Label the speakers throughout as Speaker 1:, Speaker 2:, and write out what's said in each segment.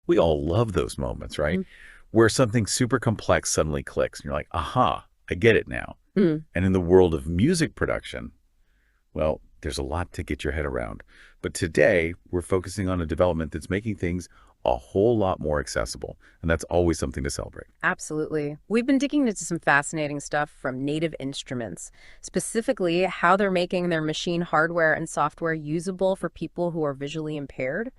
Speaker 1: We all love those moments, right? Where something super complex suddenly clicks and you're like, aha, I get it now.
Speaker 2: Mm-hmm.
Speaker 1: And in the world of music production, well, there's a lot to get your head around. But today, we're focusing on a development that's making things a whole lot more accessible. And that's always something to celebrate.
Speaker 2: Absolutely. We've been digging into some fascinating stuff from Native Instruments, specifically how they're making their machine hardware and software usable for people who are visually impaired.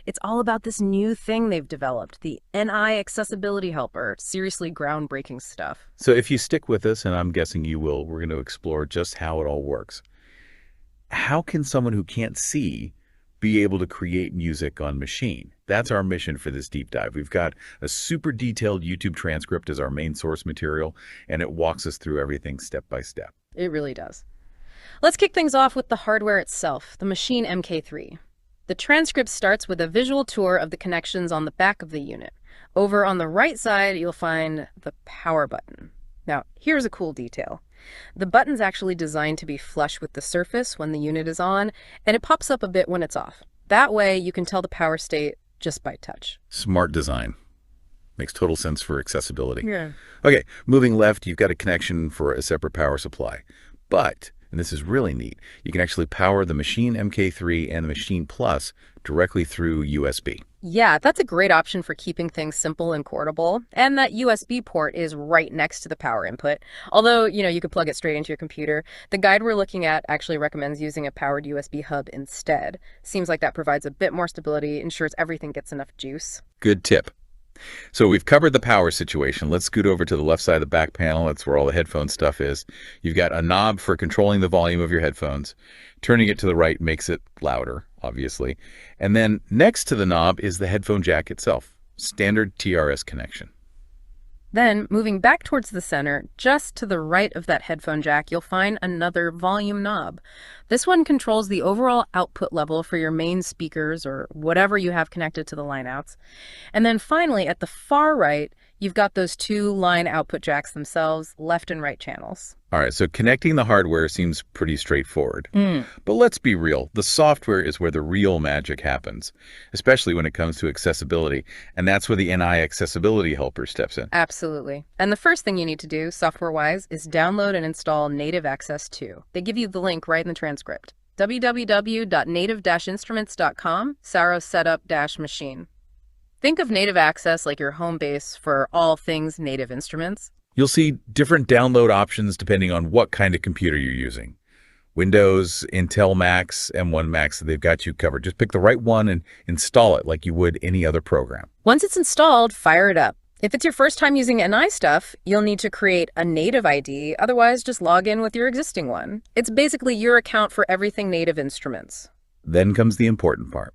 Speaker 2: It's all about this new thing they've developed, the NI Accessibility Helper. Seriously groundbreaking stuff.
Speaker 1: So if you stick with us, and I'm guessing you will, we're going to explore just how it all works. How can someone who can't see be able to create music on Maschine? That's our mission for this deep dive. We've got a super detailed YouTube transcript as our main source material, and it walks us through everything step by step.
Speaker 2: It really does. Let's kick things off with the hardware itself, the Maschine mk3. The transcript starts with a visual tour of the connections on the back of the unit. Over on the right side, you'll find the power button. Now, here's a cool detail. The button's actually designed to be flush with the surface when the unit is on, and it pops up a bit when it's off. That way, you can tell the power state just by touch.
Speaker 1: Smart design. Makes total sense for accessibility.
Speaker 2: Yeah.
Speaker 1: Okay, moving left, you've got a connection for a separate power supply. But, and this is really neat, you can actually power the Maschine mk3 and the Maschine Plus directly through USB.
Speaker 2: Yeah, that's a great option for keeping things simple and portable. And that USB port is right next to the power input. Although, you could plug it straight into your computer. The guide we're looking at actually recommends using a powered USB hub instead. Seems like that provides a bit more stability, ensures everything gets enough juice.
Speaker 1: Good tip. So we've covered the power situation. Let's scoot over to the left side of the back panel. That's where all the headphone stuff is. You've got a knob for controlling the volume of your headphones. Turning it to the right makes it louder, obviously. And then next to the knob is the headphone jack itself. Standard TRS connection.
Speaker 2: Then, moving back towards the center, just to the right of that headphone jack, you'll find another volume knob. This one controls the overall output level for your main speakers or whatever you have connected to the line outs. And then finally, at the far right, you've got those two line output jacks themselves, left and right channels.
Speaker 1: All right, so connecting the hardware seems pretty straightforward. But let's be real, the software is where the real magic happens, especially when it comes to accessibility. And that's where the NI Accessibility Helper steps in.
Speaker 2: Absolutely. And the first thing you need to do, software-wise, is download and install Native Access 2. They give you the link right in the transcript. www.native-instruments.com, Saros setup-machine. Think of Native Access like your home base for all things Native Instruments.
Speaker 1: You'll see different download options depending on what kind of computer you're using. Windows, Intel Macs, M1 Macs, they've got you covered. Just pick the right one and install it like you would any other program.
Speaker 2: Once it's installed, fire it up. If it's your first time using NI stuff, you'll need to create a native ID, otherwise just log in with your existing one. It's basically your account for everything Native Instruments.
Speaker 1: Then comes the important part,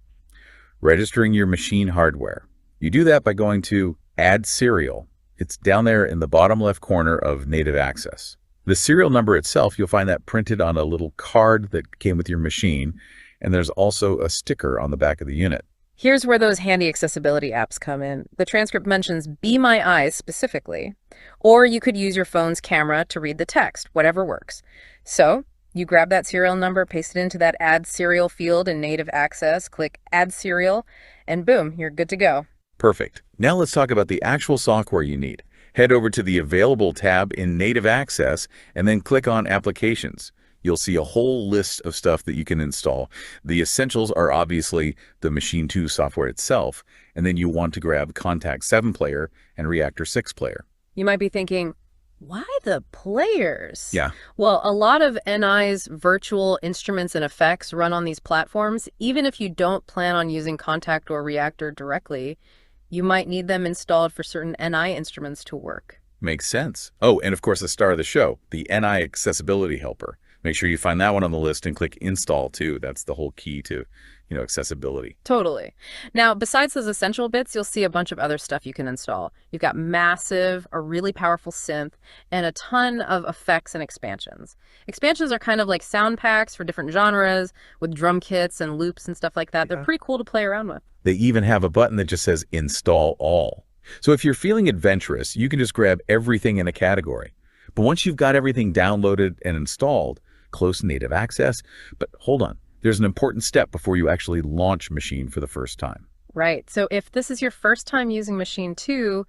Speaker 1: registering your machine hardware. You do that by going to Add Serial. It's down there in the bottom left corner of Native Access. The serial number itself, you'll find that printed on a little card that came with your machine, and there's also a sticker on the back of the unit.
Speaker 2: Here's where those handy accessibility apps come in. The transcript mentions Be My Eyes specifically, or you could use your phone's camera to read the text, whatever works. So you grab that serial number, paste it into that Add Serial field in Native Access, click Add Serial, and boom, you're good to go.
Speaker 1: Perfect. Now let's talk about the actual software you need. Head over to the Available tab in Native Access and then click on Applications. You'll see a whole list of stuff that you can install. The essentials are obviously the Maschine 2 software itself, and then you want to grab Contact 7 player and Reactor 6 player.
Speaker 2: You might be thinking, why the players?
Speaker 1: Yeah.
Speaker 2: Well, a lot of NI's virtual instruments and effects run on these platforms. Even if you don't plan on using Contact or Reactor directly, you might need them installed for certain NI instruments to work.
Speaker 1: Makes sense. Oh, and of course, the star of the show, the NI Accessibility Helper. Make sure you find that one on the list and click Install too. That's the whole key to, accessibility.
Speaker 2: Totally. Now, besides those essential bits, you'll see a bunch of other stuff you can install. You've got massive, a really powerful synth, and a ton of effects and expansions. Expansions are kind of like sound packs for different genres with drum kits and loops and stuff like that. They're pretty cool to play around with.
Speaker 1: They even have a button that just says Install All. So if you're feeling adventurous, you can just grab everything in a category. But once you've got everything downloaded and installed, close Native Access. But hold on, there's an important step before you actually launch Maschine for the first time.
Speaker 2: Right. So if this is your first time using Maschine 2,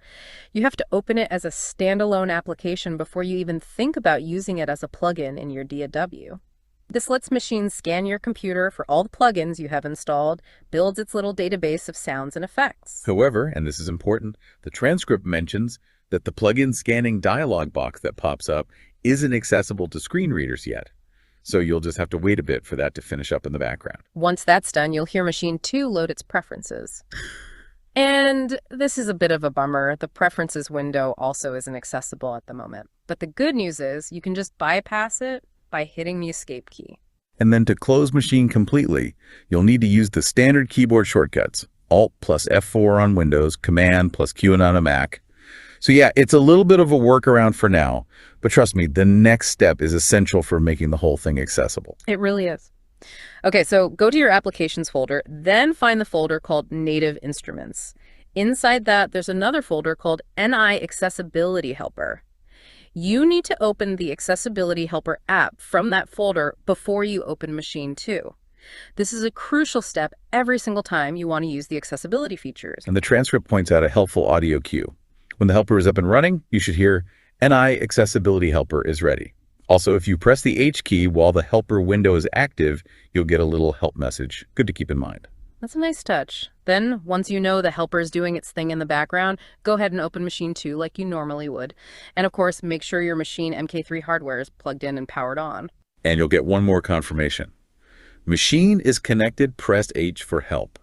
Speaker 2: you have to open it as a standalone application before you even think about using it as a plugin in your DAW. This lets Maschine scan your computer for all the plugins you have installed, builds its little database of sounds and effects.
Speaker 1: However, and this is important, the transcript mentions that the plugin scanning dialog box that pops up isn't accessible to screen readers yet. So you'll just have to wait a bit for that to finish up in the background.
Speaker 2: Once that's done, you'll hear Maschine 2 load its preferences. And this is a bit of a bummer. The preferences window also isn't accessible at the moment. But the good news is you can just bypass it by hitting the escape key.
Speaker 1: And then to close Maschine completely, you'll need to use the standard keyboard shortcuts, Alt plus F4 on Windows, Command plus Q on a Mac. So yeah, it's a little bit of a workaround for now, but trust me, the next step is essential for making the whole thing accessible.
Speaker 2: It really is. Okay, so go to your Applications folder, then find the folder called Native Instruments. Inside that, there's another folder called NI Accessibility Helper. You need to open the Accessibility Helper app from that folder before you open Maschine 2. This is a crucial step every single time you want to use the accessibility features.
Speaker 1: And the transcript points out a helpful audio cue. When the helper is up and running, you should hear NI Accessibility Helper is ready. Also, if you press the H key while the helper window is active, you'll get a little help message. Good to keep in mind.
Speaker 2: That's a nice touch. Then, once you know the helper is doing its thing in the background, go ahead and open Maschine 2 like you normally would. And of course, make sure your Maschine mk3 hardware is plugged in and powered on.
Speaker 1: And you'll get one more confirmation. Maschine is connected, press H for help.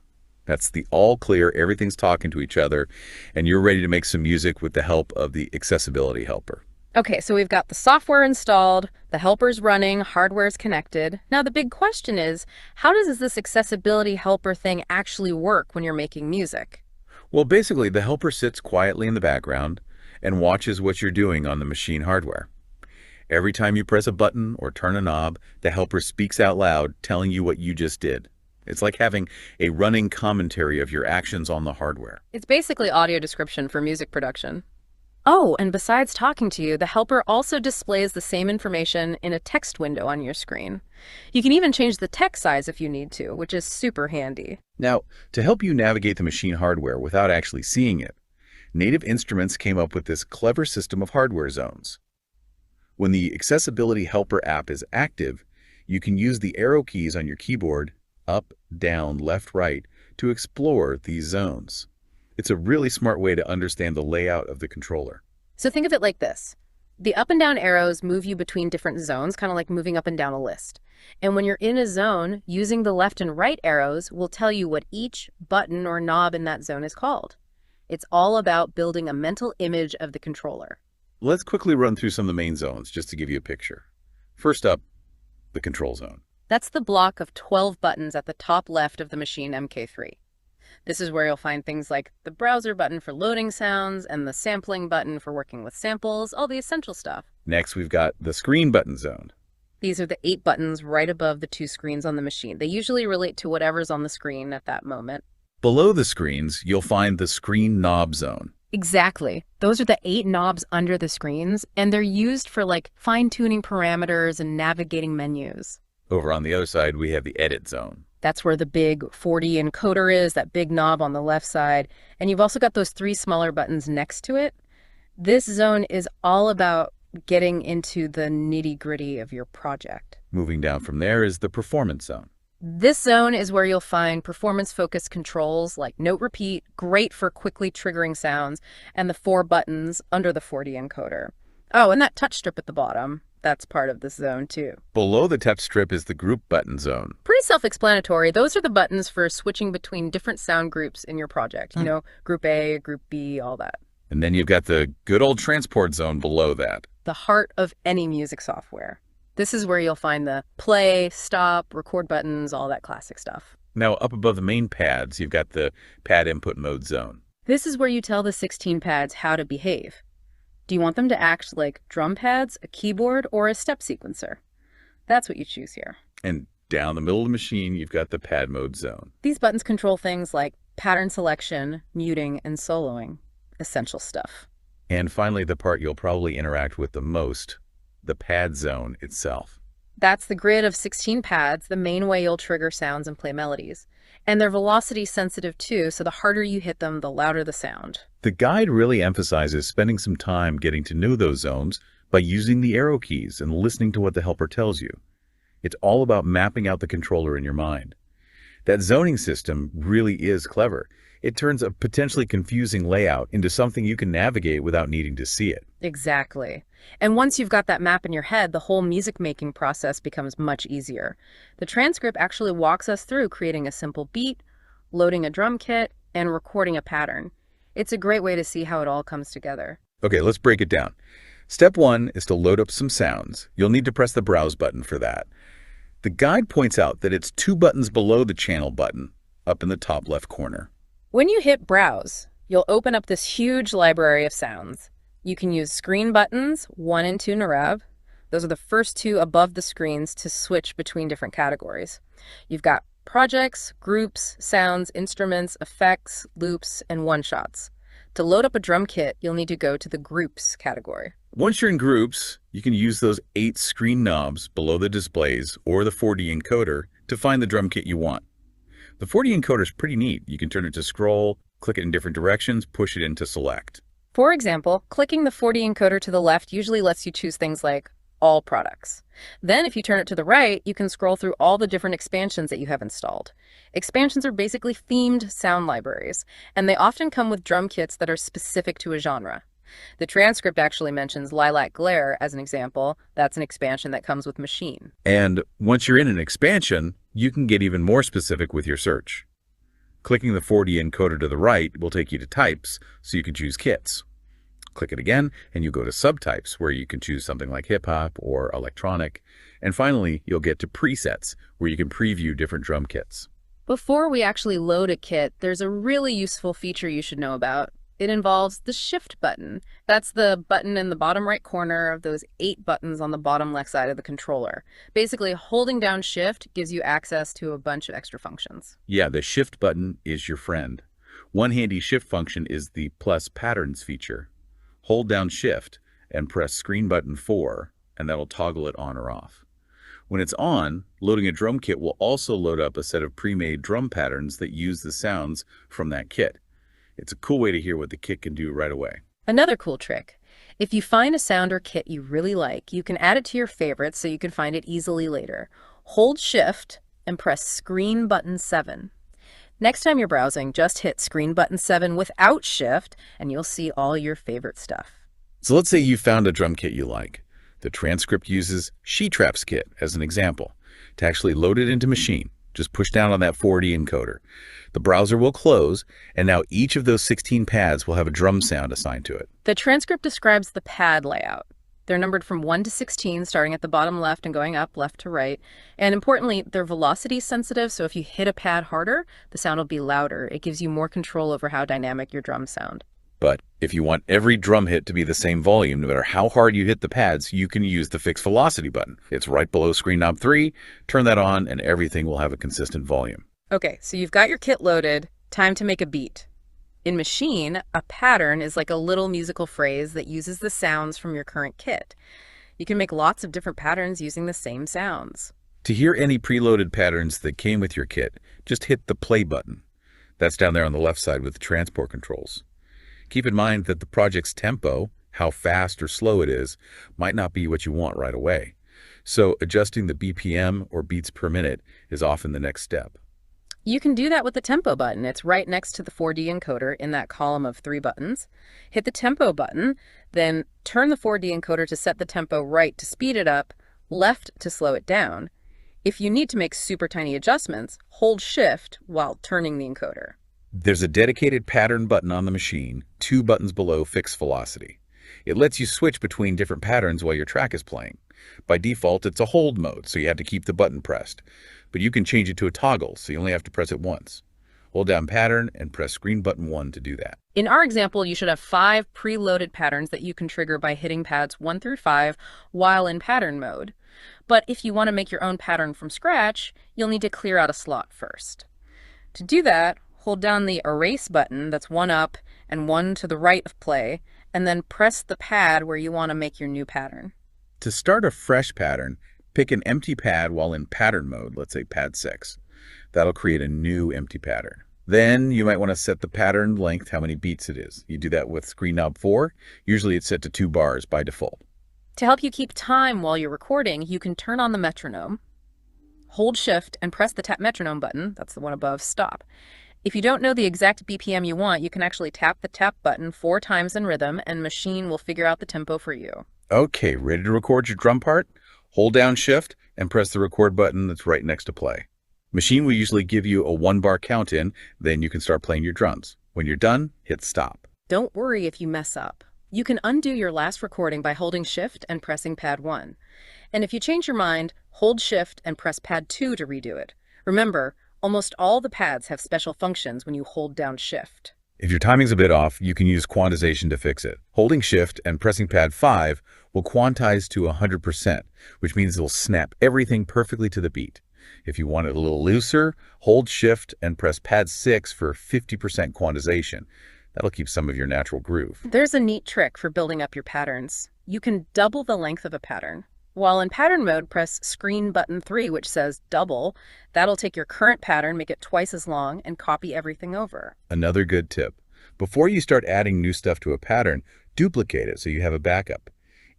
Speaker 1: That's the all clear, everything's talking to each other, and you're ready to make some music with the help of the accessibility helper.
Speaker 2: Okay, so we've got the software installed, the helper's running, hardware's connected. Now the big question is, how does this accessibility helper thing actually work when you're making music?
Speaker 1: Well, basically, the helper sits quietly in the background and watches what you're doing on the Maschine hardware. Every time you press a button or turn a knob, the helper speaks out loud, telling you what you just did. It's like having a running commentary of your actions on the hardware.
Speaker 2: It's basically audio description for music production. Oh, and besides talking to you, the helper also displays the same information in a text window on your screen. You can even change the text size if you need to, which is super handy.
Speaker 1: Now, to help you navigate the Maschine hardware without actually seeing it, Native Instruments came up with this clever system of hardware zones. When the Accessibility Helper app is active, you can use the arrow keys on your keyboard, up, down, left, right, to explore these zones. It's a really smart way to understand the layout of the controller.
Speaker 2: So think of it like this. The up and down arrows move you between different zones, kind of like moving up and down a list. And when you're in a zone, using the left and right arrows will tell you what each button or knob in that zone is called. It's all about building a mental image of the controller.
Speaker 1: Let's quickly run through some of the main zones just to give you a picture. First up, the control zone.
Speaker 2: That's the block of 12 buttons at the top left of the Maschine mk3. This is where you'll find things like the browser button for loading sounds and the sampling button for working with samples, all the essential stuff.
Speaker 1: Next, we've got the screen button zone.
Speaker 2: These are the 8 buttons right above the 2 screens on the machine. They usually relate to whatever's on the screen at that moment.
Speaker 1: Below the screens, you'll find the screen knob zone.
Speaker 2: Exactly. Those are the 8 knobs under the screens, and they're used for like fine-tuning parameters and navigating menus.
Speaker 1: Over on the other side, we have the edit zone.
Speaker 2: That's where the big 40 encoder is, that big knob on the left side. And you've also got those 3 smaller buttons next to it. This zone is all about getting into the nitty-gritty of your project.
Speaker 1: Moving down from there is the performance zone.
Speaker 2: This zone is where you'll find performance-focused controls like note repeat, great for quickly triggering sounds, and the 4 buttons under the 40 encoder. Oh, and that touch strip at the bottom. That's part of this zone too.
Speaker 1: Below the touch strip is the group button zone.
Speaker 2: Pretty self-explanatory. Those are the buttons for switching between different sound groups in your project. You know, group A, group B, all that.
Speaker 1: And then you've got the good old transport zone below that.
Speaker 2: The heart of any music software. This is where you'll find the play, stop, record buttons, all that classic stuff.
Speaker 1: Now, up above the main pads, you've got the pad input mode zone.
Speaker 2: This is where you tell the 16 pads how to behave. Do you want them to act like drum pads, a keyboard, or a step sequencer? That's what you choose here.
Speaker 1: And down the middle of the machine, you've got the pad mode zone.
Speaker 2: These buttons control things like pattern selection, muting, and soloing. Essential stuff.
Speaker 1: And finally, the part you'll probably interact with the most, the pad zone itself.
Speaker 2: That's the grid of 16 pads, the main way you'll trigger sounds and play melodies. And they're velocity sensitive too, so the harder you hit them, the louder the sound.
Speaker 1: The guide really emphasizes spending some time getting to know those zones by using the arrow keys and listening to what the helper tells you. It's all about mapping out the controller in your mind. That zoning system really is clever. It turns a potentially confusing layout into something you can navigate without needing to see it.
Speaker 2: Exactly. And once you've got that map in your head, the whole music making process becomes much easier. The transcript actually walks us through creating a simple beat, loading a drum kit, and recording a pattern. It's a great way to see how it all comes together.
Speaker 1: Okay, let's break it down. Step 1 is to load up some sounds. You'll need to press the Browse button for that. The guide points out that it's 2 buttons below the Channel button, up in the top left corner.
Speaker 2: When you hit Browse, you'll open up this huge library of sounds. You can use screen buttons, 1 and 2 in a rev. Those are the first 2 above the screens to switch between different categories. You've got projects, groups, sounds, instruments, effects, loops, and one-shots. To load up a drum kit, you'll need to go to the Groups category.
Speaker 1: Once you're in Groups, you can use those 8 screen knobs below the displays or the 4D encoder to find the drum kit you want. The 4D encoder is pretty neat. You can turn it to scroll, click it in different directions, push it into select.
Speaker 2: For example, clicking the 4D encoder to the left usually lets you choose things like all products. Then if you turn it to the right, you can scroll through all the different expansions that you have installed. Expansions are basically themed sound libraries, and they often come with drum kits that are specific to a genre. The transcript actually mentions Lilac Glare as an example. That's an expansion that comes with Maschine.
Speaker 1: And once you're in an expansion, you can get even more specific with your search. Clicking the 4D encoder to the right will take you to types, so you can choose kits. Click it again, and you go to subtypes, where you can choose something like hip-hop or electronic. And finally, you'll get to presets, where you can preview different drum kits.
Speaker 2: Before we actually load a kit, there's a really useful feature you should know about. It involves the Shift button. That's the button in the bottom right corner of those 8 buttons on the bottom left side of the controller. Basically, holding down Shift gives you access to a bunch of extra functions.
Speaker 1: Yeah, the Shift button is your friend. One handy Shift function is the plus patterns feature. Hold down Shift and press screen button 4, and that'll toggle it on or off. When it's on, loading a drum kit will also load up a set of pre-made drum patterns that use the sounds from that kit. It's a cool way to hear what the kit can do right away.
Speaker 2: Another cool trick. If you find a sound or kit you really like, you can add it to your favorites so you can find it easily later. Hold Shift and press screen button 7. Next time you're browsing, just hit screen button 7 without Shift, and you'll see all your favorite stuff.
Speaker 1: So let's say you found a drum kit you like. The transcript uses She-Traps kit as an example. To actually load it into Maschine, just push down on that 4D encoder. The browser will close, and now each of those 16 pads will have a drum sound assigned to it.
Speaker 2: The transcript describes the pad layout. They're numbered from 1 to 16, starting at the bottom left and going up left to right. And importantly, they're velocity sensitive, so if you hit a pad harder, the sound will be louder. It gives you more control over how dynamic your drums sound.
Speaker 1: But if you want every drum hit to be the same volume, no matter how hard you hit the pads, you can use the Fix Velocity button. It's right below screen knob 3. Turn that on, and everything will have a consistent volume.
Speaker 2: Okay, so you've got your kit loaded. Time to make a beat. In Maschine, a pattern is like a little musical phrase that uses the sounds from your current kit. You can make lots of different patterns using the same sounds.
Speaker 1: To hear any preloaded patterns that came with your kit, just hit the play button. That's down there on the left side with the transport controls. Keep in mind that the project's tempo, how fast or slow it is, might not be what you want right away. So adjusting the BPM or beats per minute is often the next step.
Speaker 2: You can do that with the tempo button. It's right next to the 4D encoder in that column of 3 buttons. Hit the tempo button, then turn the 4D encoder to set the tempo right to speed it up, left to slow it down. If you need to make super tiny adjustments, hold Shift while turning the encoder.
Speaker 1: There's a dedicated pattern button on the Maschine, 2 buttons below Fix Velocity. It lets you switch between different patterns while your track is playing. By default, it's a hold mode, so you have to keep the button pressed. But you can change it to a toggle, so you only have to press it once. Hold down Pattern and press screen button 1 to do that.
Speaker 2: In our example, you should have 5 preloaded patterns that you can trigger by hitting pads 1 through 5 while in pattern mode. But if you want to make your own pattern from scratch, you'll need to clear out a slot first. To do that, hold down the Erase button that's 1 up and 1 to the right of play, and then press the pad where you want to make your new pattern.
Speaker 1: To start a fresh pattern, Pick an empty pad while in pattern mode, let's say pad 6. That'll create a new empty pattern. Then you might want to set the pattern length, how many beats it is. You do that with screen knob 4. Usually it's set to 2 bars by default.
Speaker 2: To help you keep time while you're recording, you can turn on the metronome, hold Shift, and press the tap metronome button, that's the one above, stop. If you don't know the exact BPM you want, you can actually tap the tap button 4 times in rhythm, and Maschine will figure out the tempo for you.
Speaker 1: Okay, ready to record your drum part? Hold down Shift and press the record button that's right next to play. Maschine will usually give you a 1-bar count in, then you can start playing your drums. When you're done, hit stop.
Speaker 2: Don't worry if you mess up. You can undo your last recording by holding Shift and pressing pad 1. And if you change your mind, hold Shift and press pad 2 to redo it. Remember, almost all the pads have special functions when you hold down Shift.
Speaker 1: If your timing's a bit off, you can use quantization to fix it. Holding Shift and pressing pad 5 will quantize to 100%, which means it'll snap everything perfectly to the beat. If you want it a little looser, hold Shift and press pad 6 for 50% quantization. That'll keep some of your natural groove.
Speaker 2: There's a neat trick for building up your patterns. You can double the length of a pattern. While in pattern mode, press screen button 3, which says double. That'll take your current pattern, make it twice as long, and copy everything over.
Speaker 1: Another good tip. Before you start adding new stuff to a pattern, duplicate it so you have a backup.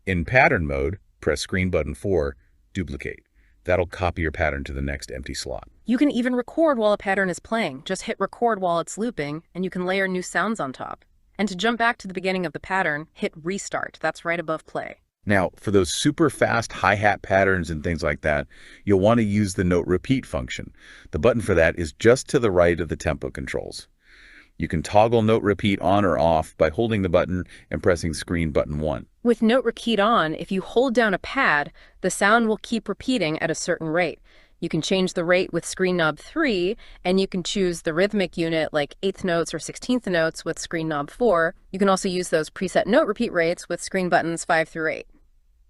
Speaker 1: In pattern mode, press screen button 4, duplicate. That'll copy your pattern to the next empty slot.
Speaker 2: You can even record while a pattern is playing. Just hit record while it's looping, and you can layer new sounds on top. And to jump back to the beginning of the pattern, hit restart. That's right above play.
Speaker 1: Now, for those super fast hi-hat patterns and things like that, you'll want to use the note repeat function. The button for that is just to the right of the tempo controls. You can toggle note repeat on or off by holding the button and pressing screen button 1.
Speaker 2: With note repeat on, if you hold down a pad, the sound will keep repeating at a certain rate. You can change the rate with screen knob 3, and you can choose the rhythmic unit like 8th notes or 16th notes with screen knob 4. You can also use those preset note repeat rates with screen buttons 5 through 8.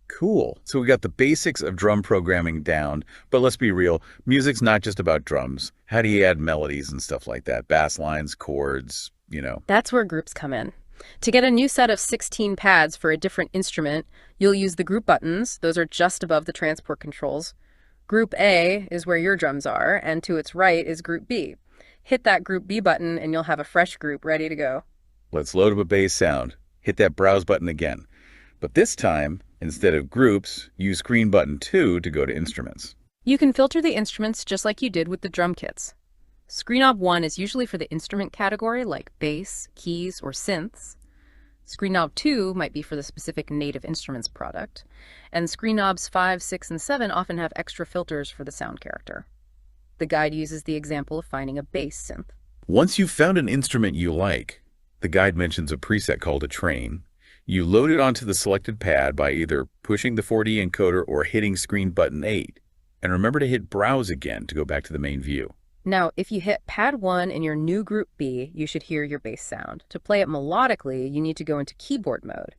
Speaker 1: Cool. So we got the basics of drum programming down, but let's be real, music's not just about drums. How do you add melodies and stuff like that? Bass lines, chords,
Speaker 2: That's where groups come in. To get a new set of 16 pads for a different instrument, you'll use the group buttons. Those are just above the transport controls. Group A is where your drums are, and to its right is Group B. Hit that Group B button and you'll have a fresh group ready to go.
Speaker 1: Let's load up a bass sound. Hit that browse button again. But this time, instead of groups, use screen button 2 to go to instruments.
Speaker 2: You can filter the instruments just like you did with the drum kits. Screen knob 1 is usually for the instrument category like bass, keys, or synths. Screen knob 2 might be for the specific native instruments product. And screen knobs 5, 6, and 7 often have extra filters for the sound character. The guide uses the example of finding a bass synth.
Speaker 1: Once you've found an instrument you like, the guide mentions a preset called a train. You load it onto the selected pad by either pushing the 4D encoder or hitting screen button 8. And remember to hit browse again to go back to the main view.
Speaker 2: Now, if you hit pad 1 in your new group B, you should hear your bass sound. To play it melodically, you need to go into keyboard mode.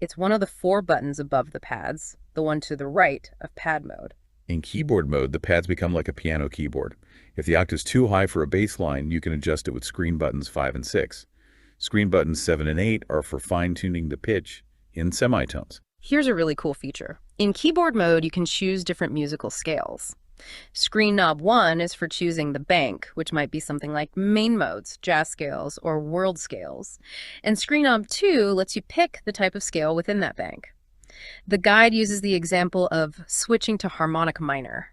Speaker 2: It's one of the 4 buttons above the pads, the one to the right of pad mode.
Speaker 1: In keyboard mode, the pads become like a piano keyboard. If the octave's too high for a bass line, you can adjust it with screen buttons 5 and 6. Screen buttons 7 and 8 are for fine-tuning the pitch in semitones.
Speaker 2: Here's a really cool feature. In keyboard mode, you can choose different musical scales. Screen knob 1 is for choosing the bank, which might be something like main modes, jazz scales, or world scales. And screen knob 2 lets you pick the type of scale within that bank. The guide uses the example of switching to harmonic minor.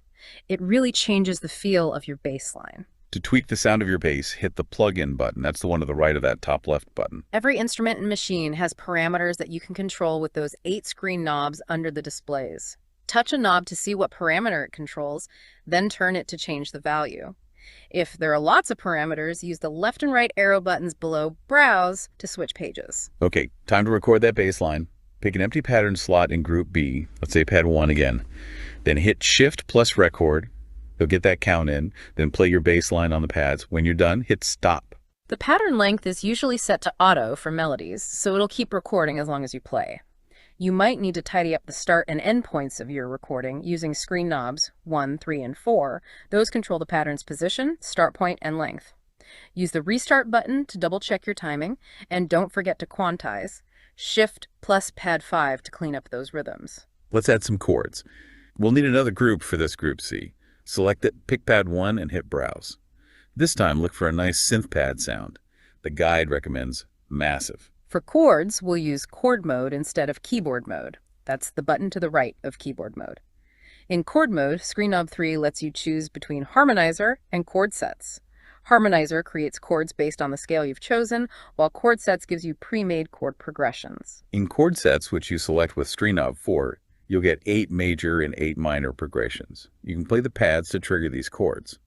Speaker 2: It really changes the feel of your bass line.
Speaker 1: To tweak the sound of your bass, hit the plug-in button. That's the one to the right of that top left button.
Speaker 2: Every instrument and machine has parameters that you can control with those 8 screen knobs under the displays. Touch a knob to see what parameter it controls, then turn it to change the value. If there are lots of parameters, use the left and right arrow buttons below Browse to switch pages.
Speaker 1: Okay, time to record that bass line. Pick an empty pattern slot in Group B, let's say pad 1 again. Then hit Shift plus record. You'll get that count in, then play your bass line on the pads. When you're done, hit stop.
Speaker 2: The pattern length is usually set to auto for melodies, so it'll keep recording as long as you play. You might need to tidy up the start and end points of your recording using screen knobs 1, 3, and 4. Those control the pattern's position, start point, and length. Use the restart button to double check your timing, and don't forget to quantize. Shift plus pad 5 to clean up those rhythms.
Speaker 1: Let's add some chords. We'll need another group for this group C. Select it, pick pad 1 and hit Browse. This time look for a nice synth pad sound. The guide recommends massive.
Speaker 2: For chords, we'll use chord mode instead of keyboard mode. That's the button to the right of keyboard mode. In chord mode, Screen Knob 3 lets you choose between Harmonizer and chord sets. Harmonizer creates chords based on the scale you've chosen, while chord sets gives you pre-made chord progressions.
Speaker 1: In chord sets, which you select with Screen Knob 4, you'll get 8 major and 8 minor progressions. You can play the pads to trigger these chords.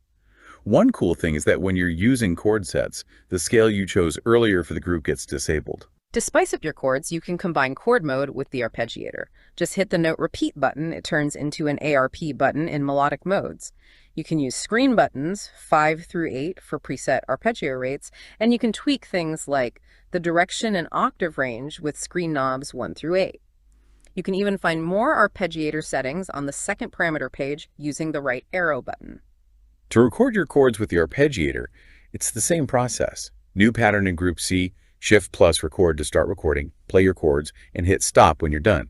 Speaker 1: One cool thing is that when you're using chord sets, the scale you chose earlier for the group gets disabled.
Speaker 2: To spice up your chords, you can combine chord mode with the arpeggiator. Just hit the note repeat button, it turns into an ARP button in melodic modes. You can use screen buttons 5 through 8 for preset arpeggio rates, and you can tweak things like the direction and octave range with screen knobs 1 through 8. You can even find more arpeggiator settings on the second parameter page using the right arrow button.
Speaker 1: To record your chords with the arpeggiator, it's the same process. New pattern in Group C, Shift plus record to start recording, play your chords, and hit stop when you're done.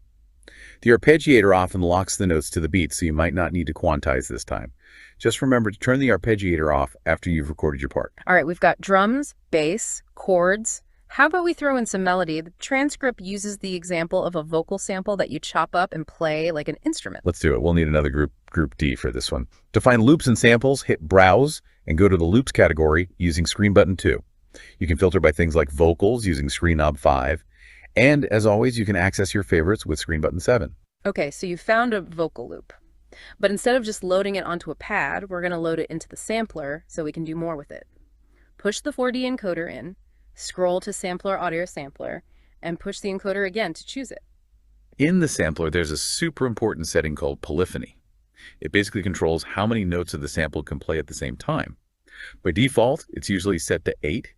Speaker 1: The arpeggiator often locks the notes to the beat, so you might not need to quantize this time. Just remember to turn the arpeggiator off after you've recorded your part.
Speaker 2: All right, we've got drums, bass, chords. How about we throw in some melody? The transcript uses the example of a vocal sample that you chop up and play like an instrument.
Speaker 1: Let's do it. We'll need another group D for this one. To find loops and samples, hit Browse and go to the Loops category using Screen button 2. You can filter by things like vocals using Screen Knob 5. And as always, you can access your favorites with Screen button 7.
Speaker 2: Okay, so you found a vocal loop. But instead of just loading it onto a pad, we're going to load it into the sampler so we can do more with it. Push the 4D encoder in, scroll to Sampler Audio Sampler, and push the encoder again to choose it.
Speaker 1: In the sampler, there's a super important setting called polyphony. It basically controls how many notes of the sample can play at the same time. By default, it's usually set to 8,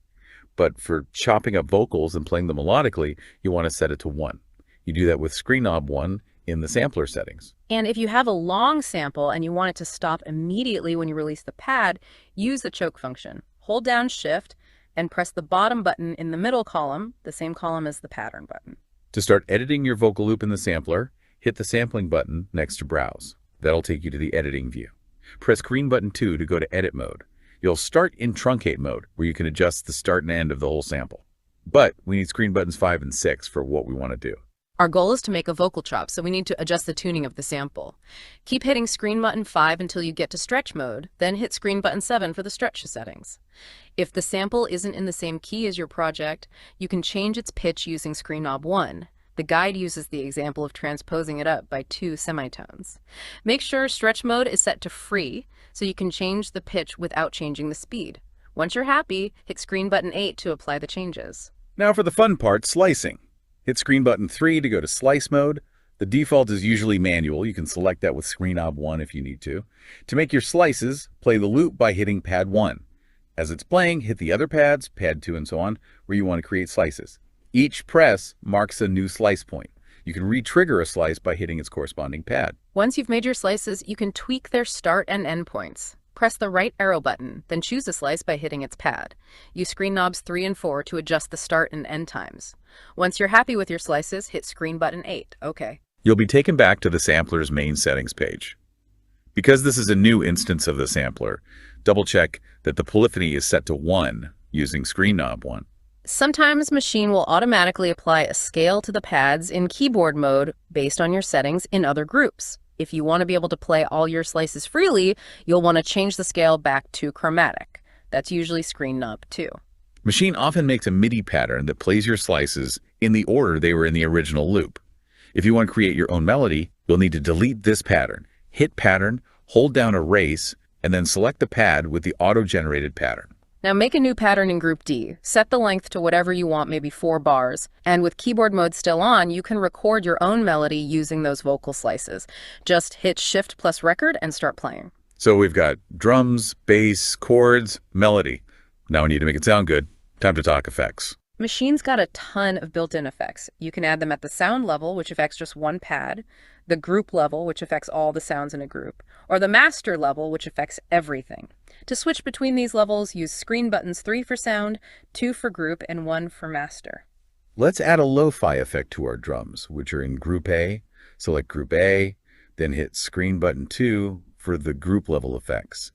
Speaker 1: but for chopping up vocals and playing them melodically, you want to set it to 1. You do that with Screen Knob 1 in the sampler settings.
Speaker 2: And if you have a long sample and you want it to stop immediately when you release the pad, use the choke function. Hold down Shift and press the bottom button in the middle column, the same column as the pattern button.
Speaker 1: To start editing your vocal loop in the sampler, hit the sampling button next to Browse. That'll take you to the editing view. Press Screen button 2 to go to Edit mode. You'll start in Truncate mode, where you can adjust the start and end of the whole sample. But we need Screen buttons 5 and 6 for what we want to do.
Speaker 2: Our goal is to make a vocal chop, so we need to adjust the tuning of the sample. Keep hitting Screen button 5 until you get to Stretch mode, then hit Screen button 7 for the stretch settings. If the sample isn't in the same key as your project, you can change its pitch using Screen Knob 1. The guide uses the example of transposing it up by 2 semitones. Make sure Stretch mode is set to free, so you can change the pitch without changing the speed. Once you're happy, hit Screen button 8 to apply the changes.
Speaker 1: Now for the fun part, slicing. Hit Screen button 3 to go to Slice mode. The default is usually manual. You can select that with Screen Knob 1 if you need to. To make your slices, play the loop by hitting pad 1. As it's playing, hit the other pads, pad 2 and so on, where you want to create slices. Each press marks a new slice point. You can re-trigger a slice by hitting its corresponding pad.
Speaker 2: Once you've made your slices, you can tweak their start and end points. Press the right arrow button, then choose a slice by hitting its pad. Use Screen Knobs 3 and 4 to adjust the start and end times. Once you're happy with your slices, hit Screen button 8. OK.
Speaker 1: You'll be taken back to the sampler's main settings page. Because this is a new instance of the sampler, double-check that the polyphony is set to 1 using Screen Knob 1.
Speaker 2: Sometimes Maschine will automatically apply a scale to the pads in keyboard mode based on your settings in other groups. If you want to be able to play all your slices freely, you'll want to change the scale back to chromatic. That's usually Screen Knob 2.
Speaker 1: Maschine often makes a MIDI pattern that plays your slices in the order they were in the original loop. If you want to create your own melody, you'll need to delete this pattern, hit Pattern, hold down Erase, and then select the pad with the auto-generated pattern.
Speaker 2: Now make a new pattern in Group D. Set the length to whatever you want, maybe 4 bars. And with keyboard mode still on, you can record your own melody using those vocal slices. Just hit Shift plus Record and start playing.
Speaker 1: So we've got drums, bass, chords, melody. Now we need to make it sound good. Time to talk effects.
Speaker 2: Maschine's got a ton of built-in effects. You can add them at the sound level, which affects just one pad, the group level, which affects all the sounds in a group, or the master level, which affects everything. To switch between these levels, use Screen buttons 3 for sound, 2 for group, and 1 for master.
Speaker 1: Let's add a lo-fi effect to our drums, which are in Group A. Select Group A, Then hit screen button 2 for the group level effects.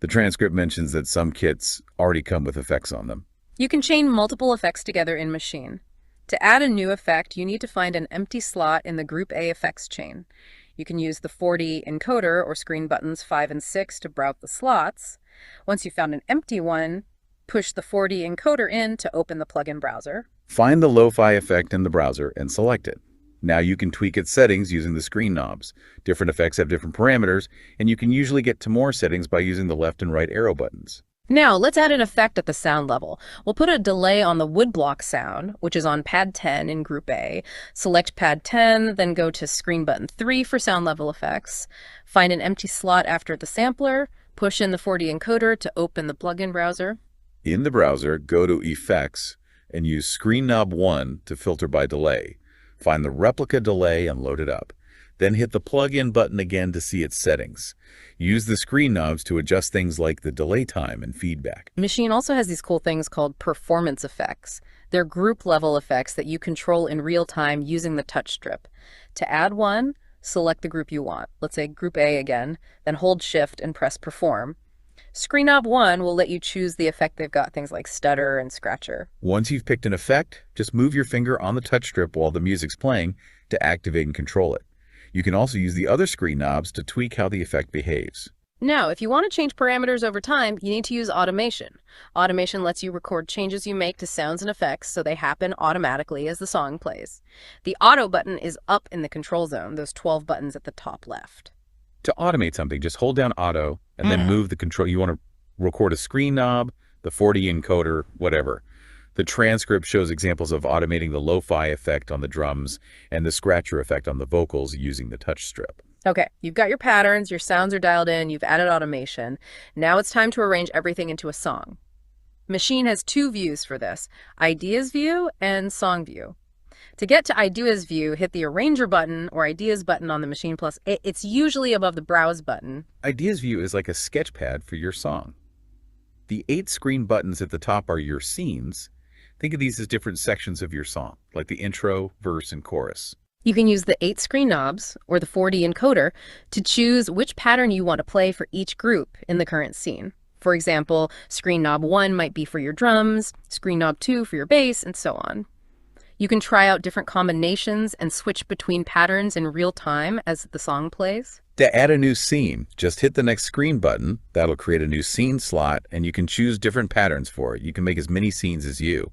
Speaker 1: The transcript mentions that some kits already come with effects on them.
Speaker 2: You can chain multiple effects together in Maschine. To add a new effect, you need to find an empty slot in the Group A effects chain. You can use the 4D encoder or screen buttons 5 and 6 to browse the slots. Once you've found an empty one, push the 4D encoder in to open the plugin browser.
Speaker 1: Find the lo-fi effect in the browser and select it. Now you can tweak its settings using the screen knobs. Different effects have different parameters, and you can usually get to more settings by using the left and right arrow buttons.
Speaker 2: Now, let's add an effect at the sound level. We'll put a delay on the woodblock sound, which is on pad 10 in Group A. Select pad 10, then go to screen button 3 for sound level effects. Find an empty slot after the sampler. Push in the 4D encoder to open the plugin browser.
Speaker 1: In the browser, go to Effects and use Screen Knob 1 to filter by delay. Find the replica delay and load it up. Then hit the plug-in button again to see its settings. Use the screen knobs to adjust things like the delay time and feedback.
Speaker 2: Maschine also has these cool things called performance effects. They're group-level effects that you control in real time using the touch strip. To add one, select the group you want. Let's say Group A again, then hold Shift and press Perform. Screen knob 1 will let you choose the effect. They've got things like stutter and scratcher.
Speaker 1: Once you've picked an effect, just move your finger on the touch strip while the music's playing to activate and control it. You can also use the other screen knobs to tweak how the effect behaves.
Speaker 2: Now, if you want to change parameters over time, you need to use automation. Automation lets you record changes you make to sounds and effects so they happen automatically as the song plays. The auto button is up in the control zone, those 12 buttons at the top left.
Speaker 1: To automate something, just hold down Auto and then move the control. You want to record a screen knob, the 4D encoder, whatever. The transcript shows examples of automating the lo-fi effect on the drums and the scratcher effect on the vocals using the touch strip.
Speaker 2: Okay, you've got your patterns, your sounds are dialed in, you've added automation. Now it's time to arrange everything into a song. Maschine has two views for this, Ideas View and Song View. To get to Ideas View, hit the Arranger button or Ideas button on the Maschine Plus. It's usually above the Browse button.
Speaker 1: Ideas View is like a sketch pad for your song. The 8 screen buttons at the top are your scenes. Think of these as different sections of your song, like the intro, verse, and chorus.
Speaker 2: You can use the 8 screen knobs or the 4D encoder to choose which pattern you want to play for each group in the current scene. For example, screen knob 1 might be for your drums, screen knob 2 for your bass, and so on. You can try out different combinations and switch between patterns in real time as the song plays.
Speaker 1: To add a new scene, just hit the next screen button. That'll create a new scene slot, and you can choose different patterns for it. You can make as many scenes as you.